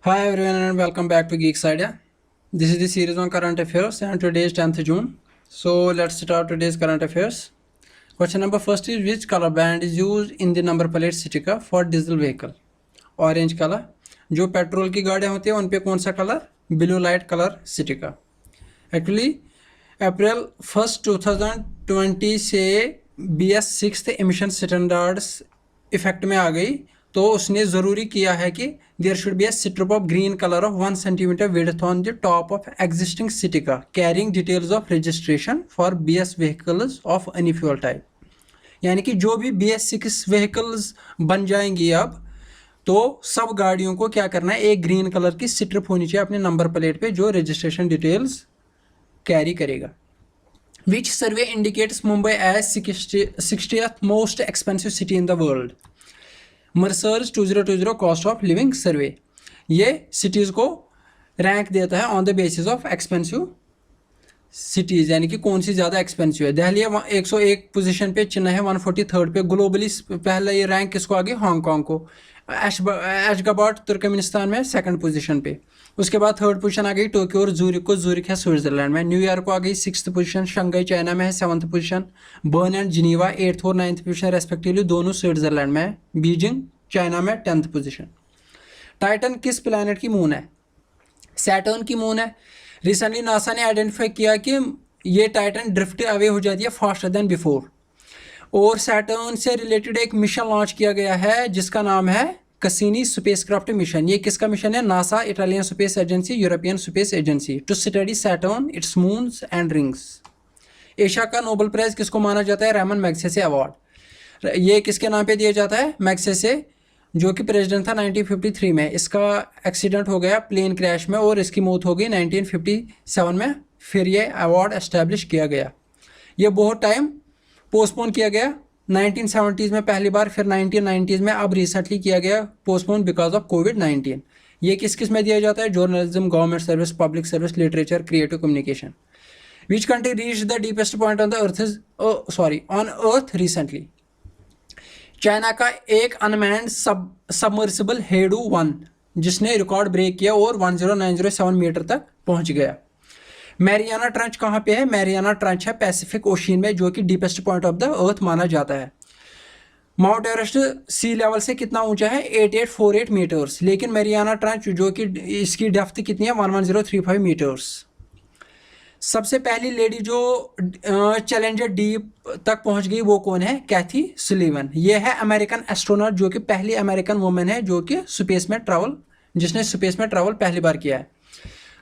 Hi everyone and welcome back to Geeks Idea. This is the series on current affairs and today is 10th June. So let's start today's current affairs. Question number first is which color band is used in the number plate sticker for diesel vehicle? Orange color. जो petrol की गाड़ियाँ होती हैं उन पे कौन सा colour? Blue light colour sticker. Actually April 1 2020 से BS 6 एमिशन स्टैंडर्ड्स इफेक्ट में आ गई, तो उसने ज़रूरी किया है कि there should be a strip of green colour of 1 centimetre width on the top of existing sticker carrying details of registration for BS vehicles of any fuel type. यानी कि जो भी BS 6 व्हीकल्स बन जाएंगी अब, तो सब गाड़ियों को क्या करना है, एक ग्रीन कलर की स्ट्रिप होनी चाहिए अपने नंबर प्लेट पे जो रजिस्ट्रेशन डिटेल्स कैरी करेगा. Which survey indicates Mumbai as 60th most expensive city in the world? Mercer's 2020 cost of living survey. ये cities को रैंक देता है on the basis of expensive cities, यानी कि कौन सी ज़्यादा एक्सपेंसिव है. दिल्ली 101 पोजीशन पे, चेन्नई है 143rd पे. ग्लोबली पहला ये रैंक किसको आ गई? हांगकॉन्ग को. एशगाबाद तुर्कमेनिस्तान में 2nd पोजीशन पे. उसके बाद 3rd पोजीशन आ गई टोक्यो और जूरिक को. जूरिक है स्विट्जरलैंड में. न्यूयॉर्क को आ गई 6th पोजीशन. शंघाई चाइना में है 7th position. Burn and Geneva 8th और 9th पोजीशन रेस्पेक्टिवली, दोनों स्विट्जरलैंड में है. बीजिंग चाइना में 10th पोजीशन. टाइटन किस प्लैनेट की मून है? सैटर्न की मून है. रिसेंटली नासा ने आइडेंटिफाई किया कि ये टाइटन ड्रिफ्ट अवे हो जाती है फास्टर देन बिफोर, और सैटर्न से रिलेटेड एक मिशन लॉन्च किया गया है जिसका नाम है कसीनी स्पेसक्राफ्ट मिशन. ये किसका मिशन है? NASA, Italian space agency, European space agency, to study Saturn, its moons and rings. Asia का नोबेल प्राइज किसको माना जाता है? Ramon Magsaysay award. ये किसके नाम पे दिया जाता है? मैग्सेसे, जो कि प्रेसिडेंट था 1953 में. इसका एक्सीडेंट हो गया प्लेन क्रैश में और इसकी मौत हो गई 1957 में. फिर ये अवार्ड एस्टैब्लिश किया गया. ये बहुत टाइम पोस्टपोन किया गया. 1970s में पहली बार, फिर 1990s में, अब रिसेंटली किया गया पोस्टपोन बिकॉज ऑफ कोविड-19. ये किस किस में दिया जाता है? Journalism, government service, public service, literature, creative communication. Which country reach the deepest point on the earth on earth recently? China का एक अनमैन्ड सबमर्सिबल हेडू 1 जिसने रिकॉर्ड ब्रेक किया और 10907 मीटर तक पहुंच गया. मैरियाना ट्रंच कहाँ पे है? मैरियाना ट्रंच है पैसिफिक ओशियन में, जो कि deepest point of the earth माना जाता है. माउंट एवरेस्ट सी लेवल से कितना ऊंचा है? 8848 मीटर्स. लेकिन मैरियाना ट्रंच जो कि इसकी डेप्थ कितनी है? 11035 मीटर्स. सबसे पहली लेडी जो चैलेंजर डीप तक पहुंच गई वो कौन है? कैथी सुलीवन. ये है अमेरिकन एस्ट्रोनॉट, जो कि पहली अमेरिकन वुमेन है जो कि जिसने स्पेस में ट्रैवल पहली बार किया है.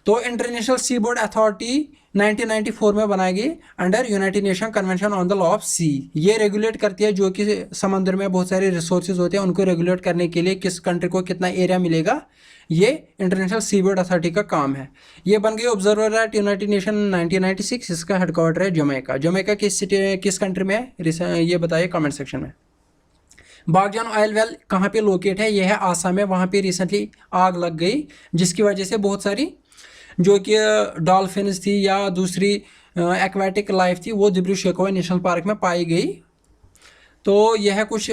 तो इंटरनेशनल सी बोर्ड अथॉरिटी 1994 में बनाई गई under United Nation convention on the law of sea. ये रेगुलेट करती है जो कि समंदर में बहुत सारे रिसोर्सेज होते हैं, उनको रेगुलेट करने के लिए किस कंट्री को कितना एरिया मिलेगा, ये इंटरनेशनल सी बोर्ड अथॉरिटी का काम है. ये बन गई ऑब्जर्वर एट यूनाइटेड नेशन 1996. इसका हेडक्वार्टर है जमैका. जमैका किस सिटी, किस कंट्री में है, ये बताइए कमेंट सेक्शन में. बागजान ऑयल वेल कहाँ पे लोकेट है? यह है आसाम में. वहाँ पे रिसेंटली आग लग गई जिसकी वजह से बहुत सारी जो कि डॉल्फिन्स थी या दूसरी एक्वाटिक लाइफ थी वो दिब्रू सैखोवा नेशनल पार्क में पाई गई. तो यह है कुछ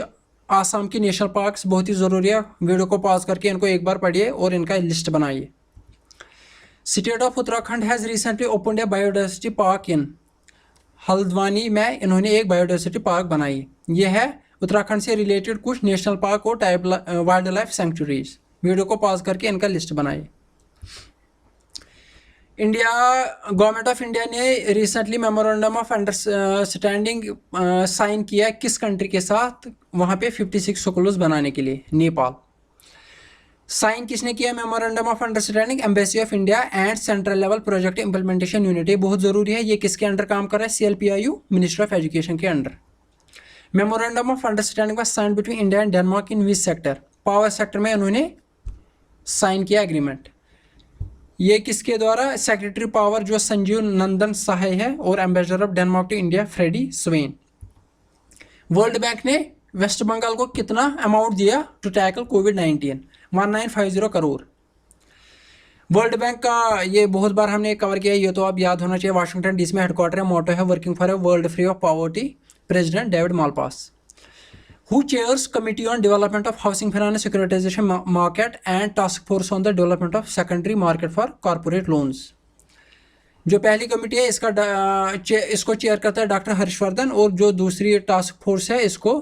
आसाम की नेशनल पार्क्स, बहुत ही ज़रूरी है. वीडियो को पॉज करके इनको एक बार पढ़िए और इनका लिस्ट बनाइए. State of Uttarakhand has recently opened A biodiversity park इन हल्द्वानी में. इन्होंने एक बायोडाइवर्सिटी पार्क बनाई. यह है उत्तराखंड से रिलेटेड कुछ नेशनल पार्क और type wild life sanctuaries. Video को पॉज करके इनका लिस्ट बनाइए. गवर्नमेंट ऑफ इंडिया ने recently memorandum of understanding sign किया किस कंट्री के साथ? वहाँ पे 56 स्कूल्स बनाने के लिए. नेपाल. साइन किसने किया memorandum of understanding? Embassy of India and central level project implementation unit. ये बहुत ज़रूरी है. ये किसके अंडर काम कर रहा है? CLPIU, मिनिस्ट्री ऑफ एजुकेशन के under. Memorandum of understanding was signed between India and Denmark in which sector? Power sector में उन्होंने साइन किया एग्रीमेंट. ये किसके द्वारा? सेक्रेटरी पावर जो संजीव नंदन सहाय है और ambassador of Denmark to India Freddy Svane. World Bank ने वेस्ट बंगाल को कितना अमाउंट दिया टू टैकल कोविड-19? 1950 करोड़. वर्ल्ड बैंक का ये बहुत बार हमने कवर किया, ये तो अब याद होना चाहिए. वाशिंगटन DC में हेडक्वार्टर है. मोटो है working for a world free of poverty. President David Malpass. Who chairs committee on development of housing finance securitisation market and task force on the development of secondary market for corporate loans. जो पहली committee है इसको chair करता है doctor Harshvardhan, और जो दूसरी task force है इसको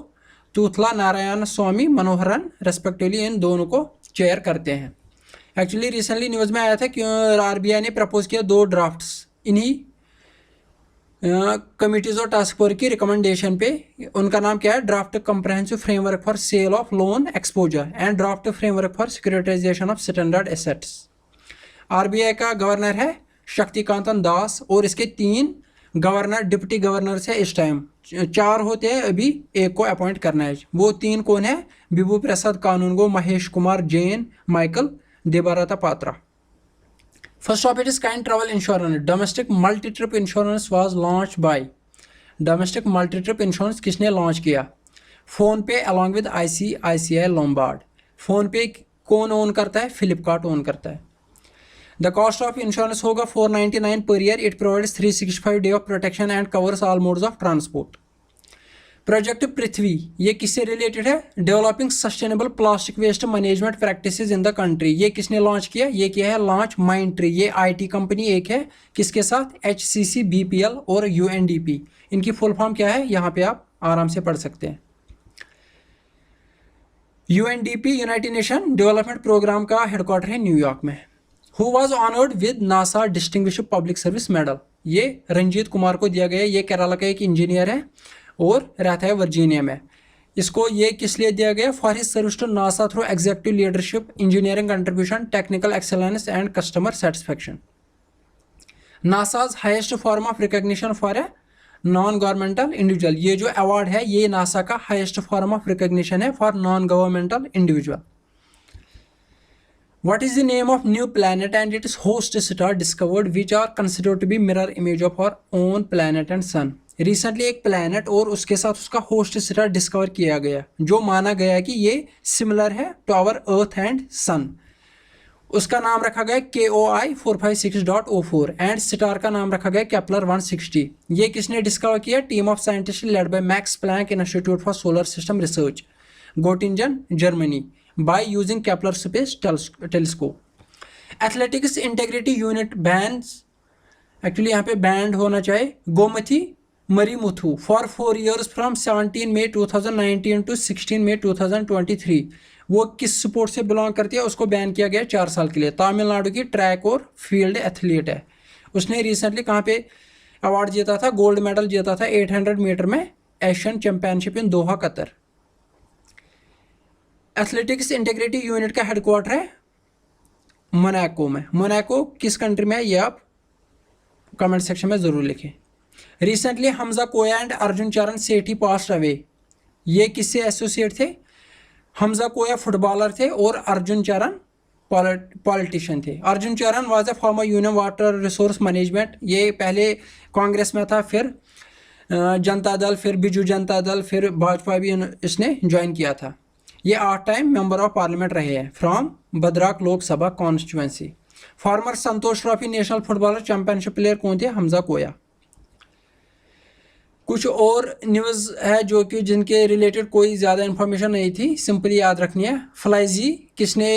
तूथला नारायण स्वामी मनोहरन रेस्पेक्टिवली इन दोनों को चेयर करते हैं। एक्चुअली रिसेंटली न्यूज़ में आया था कि आरबीआई ने प्रपोज किया 2 ड्राफ्ट्स इन्हीं कमिटीज और टास्क फोर्स की रिकमेंडेशन पे। उनका नाम क्या है? Draft comprehensive framework for sale of loan exposure and draft framework for securitisation of standard assets. RBI का गवर्नर है शक्तिकांतन दास, और इसके 3 गवर्नर डिप्टी गवर्नर्स है इस टाइम। 4 होते हैं, अभी एक को अपॉइंट करना है। वो 3 कौन है? Vibhu Prasad Kanungo, Mahesh Kumar Jain, Michael Debabrata Patra. First of it is kind travel insurance. Domestic multi-trip insurance was launched by domestic multi-trip insurance किसने लॉन्च किया? फोन पे along with ICICI Lombard. Phone पे कौन ओन करता है? फ्लिपकार्ट ओन करता है। The cost of insurance होगा 499 per year. It provides 365 day of protection and covers all modes of transport. Project Prithvi ये किससे रिलेटेड है? Developing sustainable plastic waste management practices in the country. ये किसने लॉन्च किया? ये किया है लॉन्च माइंडट्री। ये आईटी कंपनी एक है, किसके साथ? HCC, BPL और UNDP। इनकी फुल फॉर्म क्या है? यहाँ पे आप आराम से पढ़ सकते हैं। UNDP United Nation Development Programme का हेडक्वार्टर है न्यूयॉर्क में। Who was honoured with NASA distinguished public service medal? ये रंजीत कुमार को दिया गया। ये केरला का एक इंजीनियर है और रहता है वर्जीनिया में। इसको ये किस लिए दिया गया? For his service to NASA through executive leadership, engineering contribution, technical excellence and customer satisfaction. NASA's highest form of recognition for a non governmental individual. ये जो अवार्ड है ये नासा का हाईएस्ट फॉर्म ऑफ रिकॉग्निशन है for non governmental individual. What is the name of new planet and its host star discovered which are considered to be mirror image of our own planet and sun? Recently एक planet और उसके साथ उसका host star discover किया गया जो माना गया कि ये सिमिलर है टू आवर अर्थ एंड सन। उसका नाम रखा गया KOI 456.04 एंड स्टार का नाम रखा गया केपलर 160। ये किसने डिस्कवर किया? Team of scientist led by Max Planck Institute for Solar System Research, Gottingen, Germany, by using Kepler space telescope. Athletics integrity unit bands, actually यहाँ पे बैंड होना चाहिए, Gomathi Marimuthu for 4 years from 17 May 2019 to 16 May 2023। वो किस sport से belong करती है? उसको बैन किया गया 4 साल के लिए। तमिलनाडु की ट्रैक और फील्ड एथलीट है। उसने रिसेंटली कहाँ पे अवार्ड जीता था? गोल्ड मेडल जीता था 800 मीटर में एशियन चैंपियनशिप इन दोहा, कतर। एथलेटिक्स इंटीग्रिटी यूनिट का हेडक्वार्टर है मोनाको में। मोनाको किस कंट्री में है? ये आप कमेंट सेक्शन में ज़रूर लिखें। Recently Hamza Koya and Arjun चरण सेठी पास्ट अवे। ये किससे एसोसिएट थे? हमजा कोया फुटबॉलर थे और अर्जुन चरण पॉलिटिशियन थे। अर्जुन चरण was a former union water resource management. ये पहले कांग्रेस में था, फिर जनता दल, फिर बिजू जनता दल, फिर भाजपा भी इसने ज्वाइन किया था। ये 8 टाइम मेंबर ऑफ पार्लियामेंट रहे हैं from Bhadrak Lok Sabha constituency. Former Santosh trophy national footballer championship player कौन थे? हमजा कोया। कुछ और न्यूज़ है जो कि जिनके रिलेटेड कोई ज़्यादा इन्फॉर्मेशन नहीं थी, सिंपली याद रखनी है। फ्लाईजी किसने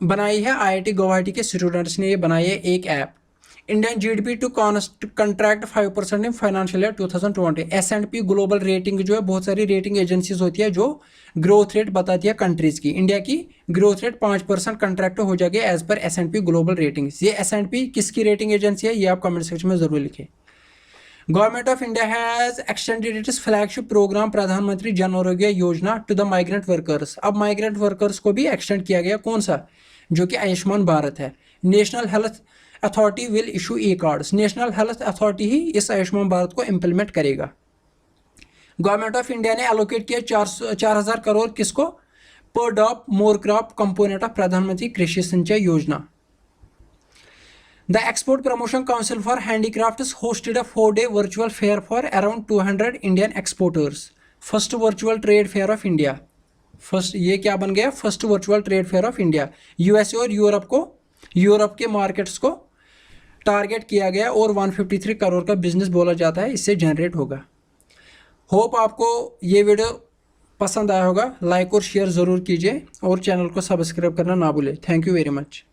बनाई है? IIT गुवाहाटी के स्टूडेंट्स ने ये बनाई है एक app. Indian GDP to contract 5% in financial year 2020। S&P global rating जो है, बहुत सारी रेटिंग एजेंसीज होती है जो ग्रोथ रेट बताती है कंट्रीज़ की। इंडिया की ग्रोथ रेट 5% कंट्रैक्ट हो जाएगी as per S&P global rating. ये S&P किसकी रेटिंग एजेंसी है? ये आप कमेंट सेक्शन में ज़रूर लिखें। Government of India has extended its flagship program Pradhanmantri Jan Arogya Yojana to the migrant workers. अब माइग्रेंट वर्कर्स को भी एक्सटेंड किया गया। कौन सा? जो कि आयुष्मान भारत है। National health authority will issue e cards. National health authority ही इस आयुष्मान भारत को इम्प्लीमेंट करेगा। गवर्नमेंट ऑफ इंडिया ने एलोकेट किया 4,000 करोड़ किसको? Per drop more crop component of Pradhan Mantri Krishi सिंचाई योजना। The Export Promotion Council for Handicrafts hosted a 4-day virtual fair for around 200 Indian exporters. First virtual trade fair of India. First ये क्या बन गया? First virtual trade fair of India. USA और Europe के markets को target किया गया और 153 करोड़ का बिजनेस बोला जाता है इससे जनरेट होगा। होप आपको ये वीडियो पसंद आया होगा लाइक और शेयर ज़रूर कीजिए और चैनल को सब्सक्राइब करना ना भूलें। Thank you very much.